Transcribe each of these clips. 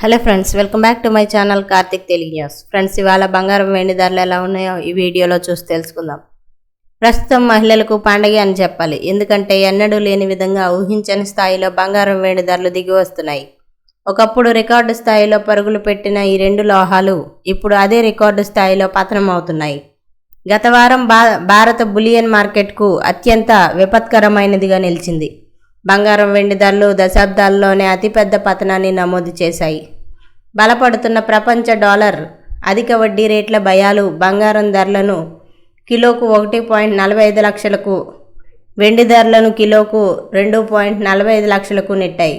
Hello friends, welcome back to my channel Karthik Telugu news. Friends, ఇవాళ బంగారం వెండి ధరలు ఎలా ఉన్నాయో ఈ వీడియోలో చూసి తెలుసుకుందాం. ప్రస్తుతం మహిళలకు పండగ అని చెప్పాలి. ఎందుకంటే ఎన్నడూ లేని విధంగా ఊహించని స్థాయిలో బంగారం వెండి ధరలు దిగి వస్తున్నాయి. ఒకప్పుడు రికార్డు స్థాయిలో పరుగులు పెట్టిన ఈ రెండు లోహాలు ఇప్పుడు అదే రికార్డు స్థాయిలో పతనం అవుతున్నాయి. గత వారం భారత బులియన్ మార్కెట్కు అత్యంత విపత్కరమైనదిగా నిలిచింది. బంగారం వెండి ధరలు దశాబ్దాల్లోనే అతిపెద్ద పతనాన్ని నమోదు చేశాయి. బలపడుతున్న ప్రపంచ డాలర్, అధిక వడ్డీ రేట్ల భయాలు బంగారం ధరలను కిలోకు 1.45 లక్షలకు, వెండి ధరలను కిలోకు 2.45 లక్షలకు నెట్టాయి.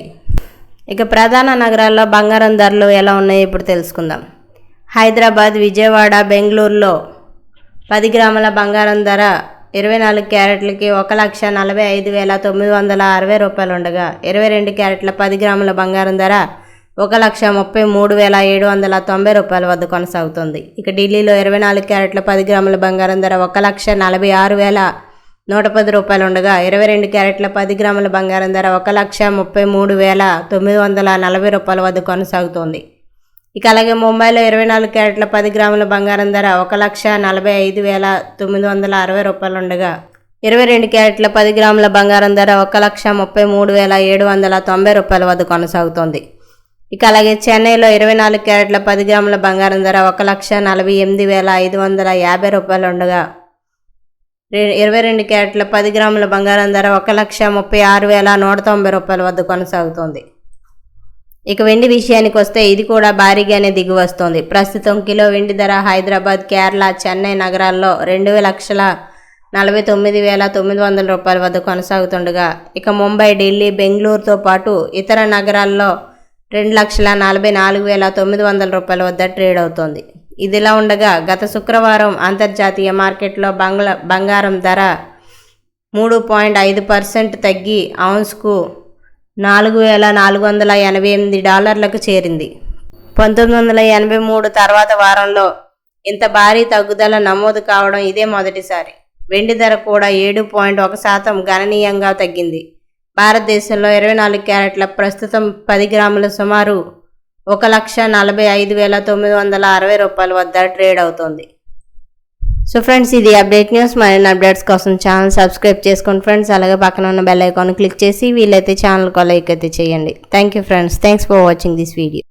ఇక ప్రధాన నగరాల్లో బంగారం ధరలు ఎలా ఉన్నాయో ఇప్పుడు తెలుసుకుందాం. హైదరాబాద్, విజయవాడ, బెంగళూరులో 10 గ్రాముల బంగారం ధర 24 క్యారెట్లకి 1,45,960 రూపాయలు ఉండగా, 22 క్యారెట్ల 10 గ్రాముల బంగారం ధర 1,33,790 రూపాయల వద్ద కొనసాగుతుంది. ఇక ఢిల్లీలో 24 క్యారెట్ల 10 గ్రాముల బంగారం ధర 1,46,110 రూపాయలు ఉండగా, 22 క్యారెట్ల 10 గ్రాముల బంగారం ధర 1,33,940 రూపాయల వద్ద కొనసాగుతోంది. ఇక అలాగే ముంబైలో 24 క్యారెట్ల 10 గ్రాముల బంగారం ధర 1,45,960 రూపాయలు ఉండగా, 22 క్యారెట్ల 10 గ్రాముల బంగారం ధర 1,33,790 రూపాయల వద్ద కొనసాగుతోంది. ఇక అలాగే చెన్నైలో 24 క్యారెట్ల 10 గ్రాముల బంగారం ధర 1,48,550 రూపాయలు ఉండగా, 22 క్యారెట్ల 10 గ్రాముల బంగారం ధర 1,36,190 రూపాయల వద్ద కొనసాగుతోంది. ఇక వెండి విషయానికి వస్తే ఇది కూడా భారీగానే దిగి వస్తోంది. ప్రస్తుతం కిలో వెండి ధర హైదరాబాద్, కేరళ, చెన్నై నగరాల్లో 2,49,900 రూపాయల వద్ద కొనసాగుతుండగా, ఇక ముంబై, ఢిల్లీ, బెంగళూరుతో పాటు ఇతర నగరాల్లో 2,44,900 రూపాయల వద్ద ట్రేడ్ అవుతోంది. ఇదిలా ఉండగా గత శుక్రవారం అంతర్జాతీయ మార్కెట్లో బంగారం ధర 3.5% తగ్గి ఔన్స్కు $4,488 చేరింది. 1983 తర్వాత వారంలో ఇంత భారీ తగ్గుదల నమోదు కావడం ఇదే మొదటిసారి. వెండి ధర కూడా 7.1% గణనీయంగా తగ్గింది. భారతదేశంలో 24 క్యారెట్ల ప్రస్తుతం 10 గ్రాముల సుమారు 1,45,960 రూపాయల వద్ద ట్రేడ్ అవుతోంది. సో ఫ్రెండ్స్, ఇది అప్డేట్ న్యూస్. మరిన్ని అప్డేట్స్ కోసం ఛానల్ సబ్స్క్రైబ్ చేసుకోండి ఫ్రెండ్స్. అలాగే పక్కన ఉన్న బెల్ ఐకాన్ క్లిక్ చేసి వీలైతే ఛానల్ లైక్ అయితే చేయండి. Thank you friends. Thanks for watching this video.